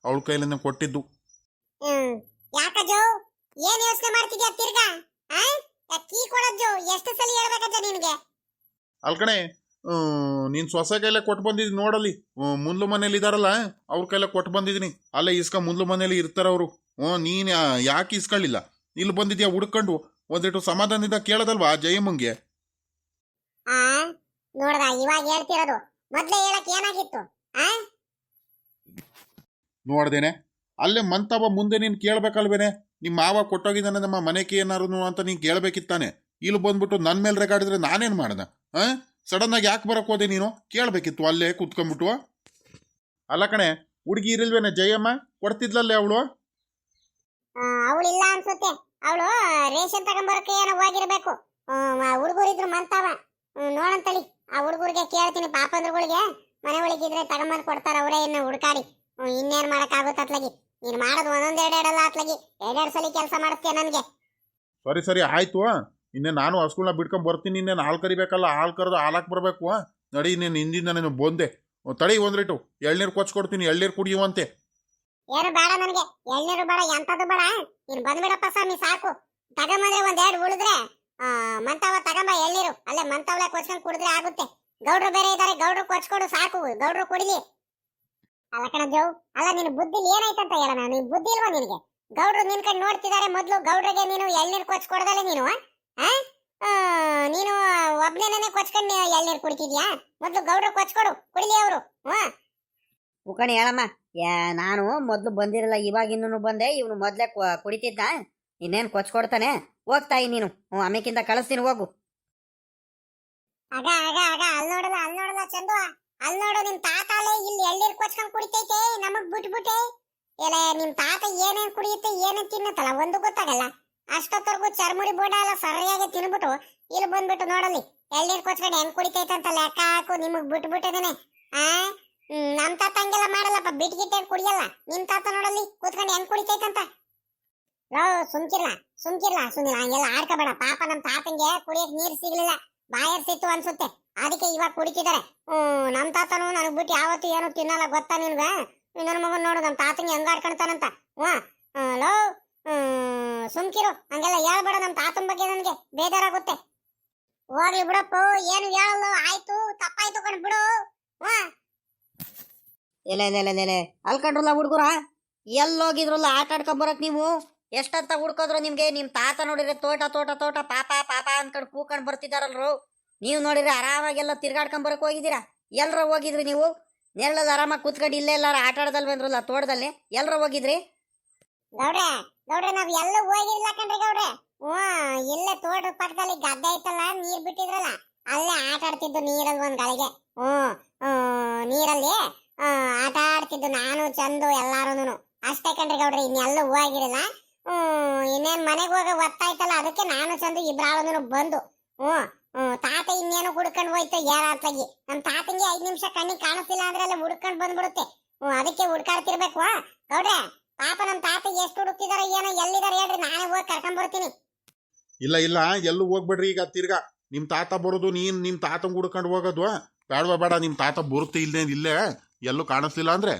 ಅವಳ ಕೈಲೇನೆ ಕೊಟ್ಟಿದ್ದು. ಯಾಕಜ್ಜೋ ಏನ್ ಯೋಚನೆ ಮಾಡ್ತಿದ್ಯಾ ತಿರ್ಗಾ? ಕೀ ಕೊಡಜ್ಜೋ ಎಷ್ಟು ಸಲ ಹೇಳ್ಬೇಕಜ್ಜ ನಿನಗೆ? ಅಲ್ಕಣೆ, ನೀನು ಸೊಸೆ ಕೈಲೇ ಕೊಟ್ಟು ಬಂದಿದ್ದೀನಿ ನೋಡಲ್ಲಿ. ಮುಂದ್ಲು ಮನೇಲಿ ಇದಾರಲ್ಲ, ಅವ್ರ ಕೈಲೇ ಕೊಟ್ಟು ಬಂದಿದ್ದೀನಿ. ಅಲ್ಲೇ ಮುಂದ್ಲು ಮನೇಲಿ ಇರ್ತಾರ ಅವರು. ನೀನು ಯಾಕೆ ಇಸ್ಕೊಳ್ಳಿಲ್ಲ? ಇಲ್ಲಿ ಬಂದಿದ್ಯಾ ಹುಡ್ಕೊಂಡು, ಒಂದಿಟ್ಟು ಸಮಾಧಾನದಿಂದ ಕೇಳೋದಲ್ವಾ ಜಯಮ್ಮಂಗೆ? ನೋಡ್ದ ಇವಾಗ ಹೇಳ್ತಿರೋದು, ಮೊದ್ಲೇ ಹೇಳಕ್ ಏನಾಗಿತ್ತು? ನೋಡ್ದೇನೆ ಅಲ್ಲೇ ಮಂತವ ಮುಂದೆ ನೀನು ಕೇಳ್ಬೇಕಲ್ವೇನೆ? ನಿಮ್ಮ ಮಾವ ಕೊಟ್ಟೋಗಿದ್ದಾನೆ ನಮ್ಮ ಮನೆಗೆ ಏನಾರು ಅಂತ ನೀನು ಕೇಳ್ಬೇಕಿತ್ತಾನೆ. ಇಲ್ಲಿ ಬಂದ್ಬಿಟ್ಟು ನನ್ನ ಮೇಲೆ ರೆಗಾಡಿದ್ರೆ ನಾನೇನು ಮಾಡ್ದೆ? ಸಡನ್ ಆಗಿ ಯಾಕೆ ಬರಕ್ ಹೋದೆ ನೀನು? ಕೇಳಬೇಕಿತ್ತು ಅಲ್ಲೇ ಕುತ್ಕೊಂಡ್ಬಿಟ್ಟು. ಅಲ್ಲ ಕಣೆ, ಹುಡುಗಿ ಇರಲ್ವೇನೆ ಜಯಮ್ಮ? ಕೊಡ್ತಿದ್ಲಲ್ಲೇ ಅವಳು? ಅವಳಿಲ್ಲ ಅನ್ಸುತ್ತೆ. ಅವಳು ರೇಷನ್ ತಗೊಂಬರಕ್ಕೆ ಏನೋ ಹೋಗಿರ್ಬೇಕು. ಹುಡುಗರಿದ್ರು ಮಂತಾವ. ನೋಡಂತಳಿ, ಆ ಹುಡುಗರಿಗೆ ಕೇಳ್ತೀನಿ, ಪಾಪಂದ್ರುಗಳಿಗೆ ಮನೆ ಒಳಗಿದ್ರೆ ತಗೊಂಬಂದು ಕೊಡ್ತಾರ ಅವರೇ. ಇನ್ನು ಹುಡ್ಕಾಡಿ ಇನ್ನೇನ್ ಮಾಡಕ್ ಆಗುತ್ತೆ ಅತ್ಲಾಗಿ. ನೀನ್ ಮಾಡೋದು ಒಂದೊಂದೆರಡೆರಡಲ್ಲ ಅತ್ಲಾಗಿ, 2 ಸಲ ಕೆಲಸ ಮಾಡಿಸ್ತೀಯ ನನ್ಗೆ. ಸರಿ ಆಯ್ತು. ಇನ್ನೇ ನಾನು ಹಸ್ಗಳನ್ನ ಬಿಡ್ಕೊಂಡ್ ಬರ್ತೀನಿ. ಇನ್ನೇನು ಹಾಲು ಕರಿಬೇಕಲ್ಲ, ಹಾಲು ಕರೆದು ಹಾಲಾಕ್ ಬರಬೇಕು. ನಡಿ, ಇನ್ನೇನು ಹಿಂದಿಂದ ನಾನು ಬಂದೆ. ತಡಿ ಒಂದ್ರಿಟ್ಟು ಎಳ್ನೀರು ಕೊಚ್ಕೊಡ್ತೀನಿ, ಎಳ್ನೀರು ಕುಡಿಯುವಂತೆ. ಏನು ಬೇಡ ನನಗೆ, ಎಳ್ನೀರು ಬೇಡ, ಎಂತದ್ದು ಬೇಡ. ನೀನ್ ಬಂದ್ಬಿಡಪ್ಪ ಸ್ವಾಮಿ, ಸಾಕು. ತಗೊಂಬಂದ್ರೆ 1-2 ಉಳಿದ್ರೆ ಮಂತವ ತಗೊಂಬ ಎಳ್ನೀರು. ಅಲ್ಲೇ ಮಂತವಳೆ ಕೊಚ್ಕೊಂಡು ಕುಡಿದ್ರೆ ಆಗುತ್ತೆ. ಗೌಡ್ರು ಬೇರೆ ಇದಾರೆ, ಗೌಡ್ರು ಕೊಚ್ಕೊಡು ಸಾಕು, ಗೌಡ್ರು ಕುಡಿಲಿ. ಅಲ್ಲ ಕಣ ಜೋ, ಅಲ್ಲ ನಿನ್ ಬುದ್ಧಿಲಿ ಏನಾಯ್ತಂತ ಹೇಳ, ನಿನ್ ಬುದ್ಧಿ ಇಲ್ವಾ ನಿನಗೆ? ಗೌಡ್ರು ನಿನ್ ಕಡೆ ನೋಡ್ತಿದ್ದಾರೆ, ಮೊದ್ಲು ಗೌಡ್ರಿಗೆ ನೀನು ಎಳ್ನೀರ್ ಕೊಚ್ಕೊಡ್ದಲ್ಲ ನೀನು, ಆ? ನೀನು ಒಬ್ನೇನೇ ಕೊಚ್ಕೊಂಡು ಎಳ್ನೀರ್ ಕುಡಿತಿದ್ಯಾ? ಮೊದ್ಲು ಗೌಡ್ರು ಕೊಚ್ಕೊಡು, ಕುಡಿಲಿ ಅವರು. ಉಕಣಿ ಹೇಳಮ್ಮ, ನಾನು ಮೊದ್ಲು ಬಂದಿರಲ್ಲ, ಇವಾಗಿನ್ನೂ ಬಂದೆ. ಇವನು ಮೊದ್ಲೇ ಕುಡಿತಿದ್ದ, ಇನ್ನೇನು ಕೊಚ್ಕೊಡ್ತಾನೆ. ಹೋಗ್ತಾಯಿ ನೀನು, ಆಮೇಕಿಂದ ಕಳಿಸ್ತೀನಿ, ಹೋಗು. ಆಗ ಆಗ ಆಗ ಅಲ್ ನೋಡಲ್ಲ ಚಂದು, ಅಲ್ ನೋಡು ನಿಮ್ ತಾತ ಅಲ್ಲೇ ಇಲ್ಲಿ ಎಳ್ನೀರ್ ಕೊಚ್ಕೊಂಡ್ ಕುಡಿತೈತೆ, ನಮಗ್ ಬಿಟ್ಬಿಟ್ಟೆ. ಎಲ್ಲ ನಿಮ್ ತಾತ ಏನೇನ್ ಕುಡಿಯುತ್ತೆ ಏನೇನ್ ತಿನ್ನತ್ತಲ್ಲ ಒಂದು ಗೊತ್ತಾಗಲ್ಲ. ಅಷ್ಟೊತ್ತರ್ಗು ಚರ್ಮುರಿ ಬೋಡ ಎಲ್ಲ ಸರಿಯಾಗಿ ತಿನ್ಬಿಟ್ಟು ಇಲ್ಲಿ ಬಂದ್ಬಿಟ್ಟು ನೋಡಲ್ಲಿ ಎಳ್ನೀರ್ ಕೊಚ್ಕೊಂಡು ಹೆಂಗ್ ಕುಡಿತೈತೆ ಅಂತ ಲೆಕ್ಕ ಹಾಕು. ನಿಮಗ್ ಬಿಟ್ಬಿಟ್ಟಿದ್ದೇನೆ. ಆ ನಮ್ ತಾತ ಹಂಗೆಲ್ಲ ಮಾಡಲ್ಲಪ್ಪ, ಬಿಟ್ಗಿಟ್ಟೆ ಕುಡಿಯಲ್ಲ. ನಿಮ್ ತಾತ ನೋಡಲ್ಲಿ ಕೂತ್ಕೊಂಡು ಹೆಂಗ್ ಕುಡಿತೈತಂತ. ಲೋ ಸುಮ್ಕಿರ್ಲ ಸುನಿಲ, ಹಂಗೆಲ್ಲ ಆಡ್ಕೋಬೇಡ. ಪಾಪ ನಮ್ ತಾತಂಗೆ ಕುಡಿಯಕ್ ನೀರ್ ಸಿಗ್ಲಿಲ್ಲ, ಬಾಯರ್ಸಿತ್ತು ಅನ್ಸುತ್ತೆ, ಅದಕ್ಕೆ ಇವಾಗ ಕುಡಿತಿದ್ದಾರೆ. ನಮ್ ತಾತನು ನನಗ್ ಬಿಟ್ಟು ಯಾವತ್ತು ಏನು ತಿನ್ನಲ್ಲ, ಗೊತ್ತಾ ನಿನ್ಗ? ನನ್ನ ಮಗನ್ ನೋಡು ನಮ್ ತಾತಂಗೆ ಹೆಂಗ ಆಡ್ಕೊಳ್ತಾನಂತ. ಲೋ ಸುಮ್ಕಿರು, ಹಂಗೆಲ್ಲ ಹೇಳ್ಬೇಡ. ನಮ್ ತಾತನ್ ಬಗ್ಗೆ ನನ್ಗೆ ಬೇಜಾರಾಗುತ್ತೆ. ಹೋಗ್ಲಿ ಬಿಡಪ್ಪ, ಏನು ಹೇಳಲ್ಲ, ಆಯ್ತು ತಪ್ಪಾಯ್ತು ಕಣ್ ಬಿಡು. ಎಲೆ ಅಲ್ಕಂಡ್ರಲ್ಲ ಹುಡುಗರ, ಎಲ್ಲೋಗಿದ್ರಲ್ಲ ಆಟ ಆಡ್ಕೊಂಬರಕ್ ನೀವು. ಎಷ್ಟಂತ ಹುಡ್ಕೋದ್ರು ನಿಮ್ಗೆ? ನಿಮ್ ತಾತ ನೋಡಿದ್ರೆ ತೋಟ ತೋಟ ತೋಟ ಪಾಪ ಪಾಪ ಅನ್ಕೊಂಡು ಕೂಕೊಂಡ್ ಬರ್ತಿದಾರಲ್ರು. ನೀವು ನೋಡಿದ್ರೆ ಆರಾಮಾಗೆಲ್ಲ ತಿರ್ಗಾಡ್ಕೊಂಬರಕ್ ಹೋಗಿದ್ದೀರಾ. ಎಲ್ರ ಹೋಗಿದ್ರಿ ನೀವು? ನೆರಳದ ಆರಾಮಾಗಿ ಕೂತ್ಕೊಂಡು ಇಲ್ಲೇ ಎಲ್ಲಾರ ಆಟ ಆಡದಲ್ವ ಅಂದ್ರಲ್ಲ ತೋಟದಲ್ಲಿ, ಎಲ್ರ ಹೋಗಿದ್ರಿ? ಗೌಡ್ರೆ ನಾವ್ ಎಲ್ಲ ಹೋಗಿರ್ಲಿಲ್ಲ ಕಣ್ರಿ ಗೌಡ್ರೆ. ಇಲ್ಲೇ ತೋಟದ ಪಕ್ಕದಲ್ಲಿ ಗದ್ದೆ ಐತಲ್ಲ, ನೀರ್ ಬಿಟ್ಟಿದ್ರಲ್ಲ, ಅಲ್ಲೇ ಆಟ ಆಡ್ತಿದ್ದು ನೀರಲ್ಲಿ ಒಂದ್ ಗಳಿಗೆ. ನೀರಲ್ಲಿ ಆಟ ಆಡ್ತಿದ್ದು ನಾನು ಚಂದು ಎಲ್ಲಾರು ಅಷ್ಟೇ ಕಣ್ರಿ ಗೌಡ್ರೆ, ಇನ್ನೆಲ್ಲ ಹೋಗಿರಲ್ಲ. ಇನ್ನೇನ್ ಮನೆಗೆ ಹೋಗ ಒತ್ತಾಯ್ತಲ್ಲ, ಅದಕ್ಕೆ ನಾನು ಚಂದು ಇಬ್ರಾಳನು ಬಂದು ತಾತ ಇನ್ನೇನು ಹುಡ್ಕೊಂಡ್ ಹೋಯ್ತು ಯಾರಾತ್ಲಾಗಿ. ನಮ್ ತಾತಂಗೆ 5 ನಿಮಿಷ ಕಣ್ಣಿಗೆ ಕಾಣಿಸ್ತಿಲ್ಲ ಅಂದ್ರೆ ಅಲ್ಲ ಹುಡ್ಕೊಂಡ್ ಬಂದ್ಬಿಡುತ್ತೆ. ಅದಕ್ಕೆ ಹುಡ್ಕಾಡ್ತಿರ್ಬೇಕು ಗೌಡ್ರೆ. ಪಾಪ ನಮ್ ತಾತ ಎಷ್ಟು ಹುಡುಕ್ತಿದಾರ ಏನೋ, ಎಲ್ಲಿದಾರ ಹೇಳ್ರಿ, ನಾನೇ ಹೋಗಿ ಕರ್ಕೊಂಡ್ ಬರ್ತೀನಿ. ಇಲ್ಲ ಎಲ್ಲೂ ಹೋಗ್ಬೇಡ್ರಿ. ಈಗ ತಿರ್ಗಾ ನಿಮ್ ತಾತ ಬರೋದು, ನಿಮ್ ತಾತಂಗ್ ಹುಡ್ಕೊಂಡು ಹೋಗೋದು ಬೇಡ. ನಿಮ್ ತಾತ ಬರುತ್ತೆ ಇಲ್ಲೇ ಎಲ್ಲೂ ಕಾಣಿಸ್ಲಿಲ್ಲ ಅಂದ್ರೆ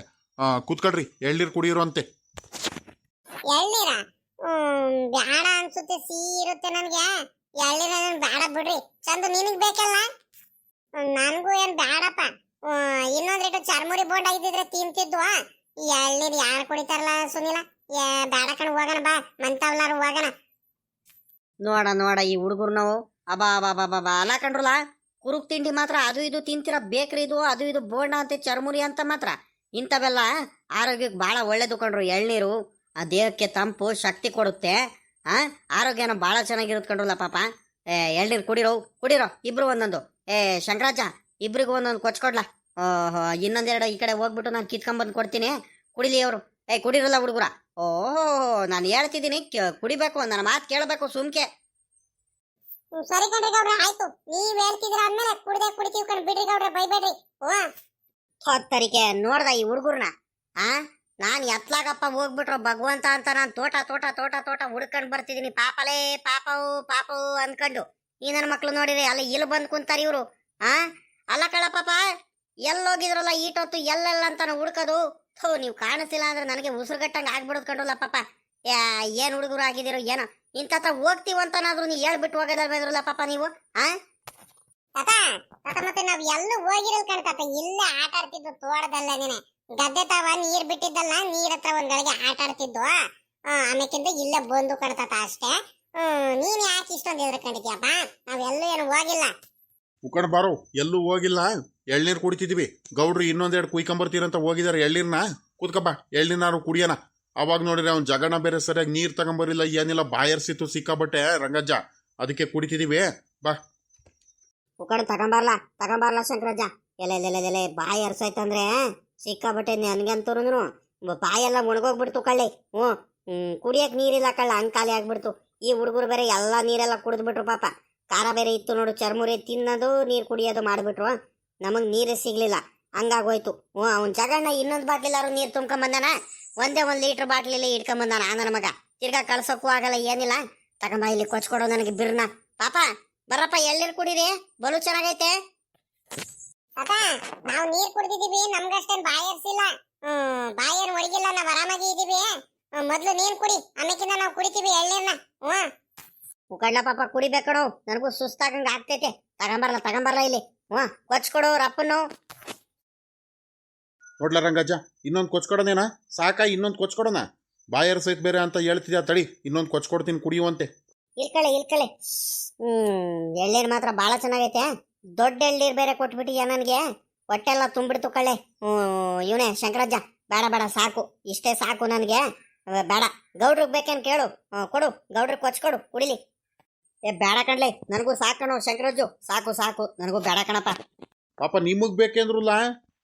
ಕೂತ್ಕೊಳ್ರಿ, ಎಳ್ನೀರ್ ಕುಡಿಯೋರು ಅಂತೆ. ಎಳ್ನೀರ ಬ್ಯಾಡ ಅನ್ಸುತ್ತೆ, ಇರುತ್ತೆ ನನ್ಗೆ. ಎಳ್ನೀರ ಬ್ಯಾಡ ಬಿಡ್ರಿ. ಚಂದು ನಿನಗ್ ಬೇಕಲ್ಲ? ನನ್ಗೂ ಏನ್ ಬ್ಯಾಡಪ್ಪ. ಇನ್ನೊಂದ್ರಿಟ್ಟು ಚರ್ಮುರಿ ಬೋಂಡ ಇದ್ದಿದ್ರೆ ತಿಂತಿದ್ವಾ. ಎಳ್ನೀರ್ ಯಾರು ಕುಡಿತಾರಲ್ಲ ಸುನಿಲ, ಬ್ಯಾಡ ಕಣ್, ಹೋಗೋಣ ಬಾ, ಮಂತವ್ಲಾರು ಹೋಗೋಣ. ನೋಡ ಈ ಹುಡುಗರು ನಾವು ಅಬಾ ಅಲ್ಲ ಕಂಡ್ರಲ್ಲ. ಕುರುಕ್ ತಿಂಡಿ ಮಾತ್ರ ಅದು ಇದು ತಿಂತೀರ, ಬೇಕ್ರಿದು ಅದು ಇದು ಬೋಂಡ ಅಂತ ಚರ್ಮುರಿ ಅಂತ ಮಾತ್ರ. ಇಂಥವೆಲ್ಲ ಆರೋಗ್ಯಕ್ಕೆ ಭಾಳ ಒಳ್ಳೇದು ಕಂಡ್ರು. ಎಳ್ನೀರು ಆ ದೇಹಕ್ಕೆ ತಂಪು ಶಕ್ತಿ ಕೊಡುತ್ತೆ. ಆರೋಗ್ಯನ ಭಾಳ ಚೆನ್ನಾಗಿರುತ್ತೆ ಕಂಡ್ರಲ್ಲ ಪಾಪ. ಎಳ್ನೀರು ಕುಡಿರೋ ಇಬ್ರು ಒಂದೊಂದು. ಶಂಕರಾಜ ಇಬ್ರಿಗೂ ಒಂದೊಂದು ಕೊಚ್ಕೊಡ್ಲಾ. ಇನ್ನೊಂದೆರಡು ಈ ಕಡೆ ಹೋಗ್ಬಿಟ್ಟು ನಾನು ಕಿತ್ಕೊಂಡ್ಬಂದು ಕೊಡ್ತೀನಿ, ಕುಡಿಲಿ ಅವರು. ಕುಡಿರಲ್ಲ ಹುಡುಗರ. ನಾನು ಹೇಳ್ತಿದ್ದೀನಿ, ಕುಡಿಬೇಕು, ನನ್ನ ಮಾತು ಕೇಳಬೇಕು ಸುಮ್ಕೆ. ಸರಿ ಕಣ್ರಿ ಗೌಡ್ರೆ, ಆಯ್ತು ನೀವ್ ಹೇಳ್ತಿದ್ರ ಅಂದ್ಮೇಲೆ ಕುಡಿತೀವಿ ಕಣ್ ಬಿಡ್ರಿ ಗೌಡ್ರೆ, ಬೈಬೇಡ್ರಿ. ಹೊತ್ತರಿಕೆ ನೋಡ್ದ ಈ ಹುಡುಗರ್ನ. ನಾನ್ ಎತ್ಲಾಗಪ್ಪ ಹೋಗ್ಬಿಟ್ರು ಭಗವಂತ ಅಂತ ನಾನು ತೋಟ ತೋಟ ತೋಟ ತೋಟ ಹುಡ್ಕೊಂಡ್ ಬರ್ತಿದೀನಿ. ಪಾಪವು ಅನ್ಕೊಂಡು ಈ ನನ್ನ ಮಕ್ಳು ನೋಡಿರಿ ಅಲ್ಲ ಇಲ್ಲಿ ಬಂದ್ ಕುಂತಾರ ಇವ್ರು. ಅಲ್ಲ ಕಳ ಪಾಪ, ಎಲ್ಲೋಗಿದ್ರಲ್ಲ ಈಟೊತ್ತು ಎಲ್ಲೆಲ್ಲ ಅಂತ ಹುಡ್ಕೋದು. ನೀವು ಕಾಣಿಸ್ತಿಲ್ಲ ಅಂದ್ರೆ ನನಗೆ ಉಸಿರುಗಟ್ಟಂಗೆ ಆಗ್ಬಿಡೋದು ಕಂಡ್ರಲ್ಲ ಪಾಪ. ಏನ್ ಹುಡುಗರು ಆಗಿದಿರೋ ಏನೋ, ಇಂತ ಹೋಗ್ತೀವಂತನಾದ್ರು ನೀವು ಹೇಳ್ಬಿಟ್ಟು ಹೋಗೋದಲ್ವೇದ್ರಲ್ಲ ಪಾಪ ನೀವು. ಮತ್ತೆ ನಾವ್ ಎಲ್ಲೂ ಹೋಗಿರಲ್ ಕಣ್ತಾತ, ಇಲ್ಲೇ ಆಟ ಆಡ್ತಿದ್ದು ತೋಟದಲ್ಲೇ. ಗದ್ದೆ ತಾವ ನೀರ್ ಬಿಟ್ಟಿದ್ದಲ್ಲ, ನೀರ್ ಹತ್ರ ಒಂದ್ ಗಳಿಗೆ ಆಟ ಆಡ್ತಿದ್ವು. ಆಮೇಕಿಂದ ಇಲ್ಲೇ ಬಂದು ಕಣ್ತಾತ ಅಷ್ಟೇ. ನೀನ್ ಯಾಕೆ ಇಷ್ಟೊಂದು ಎದ್ರಕೊಂಡಿದ್ಯಪ್ಪ? ನಾವೆಲ್ಲೂ ಏನು ಹೋಗಿಲ್ಲ. ಉಕ್ಕಣ ಬಾರೋ, ಎಲ್ಲೂ ಹೋಗಿಲ್ಲ, ಎಳ್ನೀರು ಕುಡಿತಿದ್ವಿ. ಗೌಡ್ರು ಇನ್ನೊಂದೆರಡು ಕುಯ್ಕೊಂಬರ್ತೀರಂತ ಹೋಗಿದಾರೆ. ಎಳ್ನೀರ್ನ ಕೂತ್ಕಪ್ಪ, ಎಳ್ನೀರ್ನಾರು ಕುಡಿಯೋಣ. ಅವಾಗ ನೋಡಿದ್ರೆ ಅವ್ನು ಜಗಣ ಬೇರೆ ಸರಿಯಾಗಿ ನೀರು ತಗೊಂಬರಿಲ್ಲ, ಏನಿಲ್ಲ, ಬಾಯರ್ಸಿತ್ತು ಸಿಕ್ಕಾಬಟ್ಟೆ ರಂಗಜ್ಜ. ಅದಕ್ಕೆ ಕುಡಿತಿದೀವಿ, ಬಾ. ಉಕ್ಕಣ ತಗೊಂಬರ್ಲ ಶಂಕರಜ್ಜ. ಎಲೆ ಬಾಯಿ ಅರ್ಸಾಯ್ತಂದ್ರೆ ಸಿಕ್ಕಾಬಟ್ಟೆ ನನ್ಗಂತೂ ಬಾಯೆಲ್ಲ ಮುಣಗೋಗ್ಬಿಡ್ತು ಕಳ್ಳಿ. ಕುಡಿಯಕ್ ನೀರಿಲ್ಲ ಕಳ್ಳ, ಹಂಗ್ ಖಾಲಿ ಆಗ್ಬಿಡ್ತು. ಈ ಹುಡುಗರು ಬೇರೆ ಎಲ್ಲ ನೀರೆಲ್ಲ ಕುಡಿದ್ಬಿಟ್ರು ಪಾಪ. ಖಾರ ಬೇರೆ ಇತ್ತು ನೋಡು, ಚರ್ಮುರಿ ತಿನ್ನೋದು ನೀರು ಕುಡಿಯೋದು ಮಾಡಿಬಿಟ್ರು. ನಮಗ್ ನೀರೇ ಸಿಗ್ಲಿಲ್ಲ, ಹಂಗಾಗೋಯ್ತು. ಅವ್ನ ಜಗಣ್ಣ ಇನ್ನೊಂದು ಬಾಟ್ಲಿಲ್ಲಾರು ನೀರು ತುಂಬ್ಕೊಂಬಂದಾನ. ಒಂದೇ 1 ಲೀಟರ್ ಬಾಟ್ಲಿಲಿ ಇಟ್ಕೊಂಬಂದಾನ ನನ್ನ ಮಗ. ತಿರ್ಗಾ ಕಳ್ಸೋಕ್ಕೂ ಆಗಲ್ಲ, ಏನಿಲ್ಲ. ತಗೊಂಬ ಇಲ್ಲಿ ಕೊಚ್ಕೊಡೋ ನನಗೆ ಬಿರ್ನ. ಪಾಪ ಬರಪ್ಪ, ಎಳ್ನೀರು ಕುಡೀರಿ, ಬಲು ಚೆನ್ನಾಗೈತೆ. ನಾವು ನೀರ್ ಕುಡಿದಿದೀವಿ, ನಮ್ಗಷ್ಟೇನ್ ಬಾಯರ್ಸಿಲ್ಲ, ಬಾಯೇನ್ ಒಳಗಿಲ್ಲ, ನಾವ್ ಆರಾಮಾಗಿ ಇದೀವಿ. ಮೊದ್ಲು ನೀನ್ ಕುಡಿ, ಆಮೇಕಿಂದ ನಾವು ಕುಡಿತೀವಿ ಎಳ್ನೀರ್ನ. ಮುಖಂಡ ಪಾಪ ಕುಡಿಬೇಕಣೋ, ನನಗೂ ಸುಸ್ತಾಗಂಗ ಆಗ್ತೈತೆ. ತಗೊಂಬರ್ಲ ಇಲ್ಲಿ ಕೊಚ್ಕೊಡು ಅವ್ರ ಅಪ್ಪನು. ನೋಡ್ಲ ರಂಗಜ್ಜ, ಇನ್ನೊಂದು ಕೊಚ್ಕೊಡೋನೇನಾ? ಸಾಕಾ? ಇನ್ನೊಂದು ಕೊಚ್ಕೊಡೋಣ? ಬಾಯರ್ ಸಹಿತ ಬೇರೆ ಅಂತ ಹೇಳ್ತಿದ್ಯಾ, ತಡಿ ಇನ್ನೊಂದು ಕೊಚ್ಕೊಡ್ತೀನಿ ಕುಡಿಯುವಂತೆ. ಇಲ್ಕಳೆ. ಎಳ್ಳೀರ್ ಮಾತ್ರ ಭಾಳ ಚೆನ್ನಾಗೈತೆ. ದೊಡ್ಡ ಎಳ್ಳೀರ್ ಬೇರೆ ಕೊಟ್ಬಿಟ್ಟಿಯ ನನಗೆ, ಹೊಟ್ಟೆಲ್ಲ ತುಂಬಿಡ್ತು ಕಳ್ಳೆ. ಇವನೇ ಶಂಕರಜ್ಜ, ಬೇಡ ಸಾಕು, ಇಷ್ಟೇ ಸಾಕು ನನಗೆ. ಬೇಡ, ಗೌಡ್ರಿಗೆ ಬೇಕೇನು ಕೇಳು, ಕೊಡು ಗೌಡ್ರಿಗೆ ಕೊಚ್ಕೊಡು ಕುಡಿಲಿ. ಬೇಡ ಕಣ್ಲೆ, ನನಗೂ ಸಾಕಣೋ ಶಂಕರಜ್ಜು, ಸಾಕು ನನಗೂ ಬೇಡ ಕಣಪ್ಪ. ಪಾಪ ನಿಮಗ್ ಬೇಕೇಂದ್ರಲ್ಲ,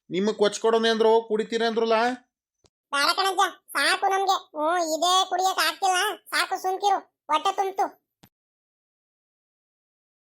ನಿಮಗ್ ಕೊಚ್ಕೊಡೋನೆ ಅಂದ್ರು, ಕುಡಿತೀರಿ ಅಂದ್ರಲ್ಲ. ಬೇಡ ಕಣಜ್ಜ, ಸಾಕು ನಮ್ಗೆ. ಇದೇ ಕುಡಿಯಕ್ ಆಗ್ತಿಲ್ಲ, ಸಾಕು ಸುಮ್ಕಿರು, ಹೊಟ್ಟೆ ತುಂಬ್ತು.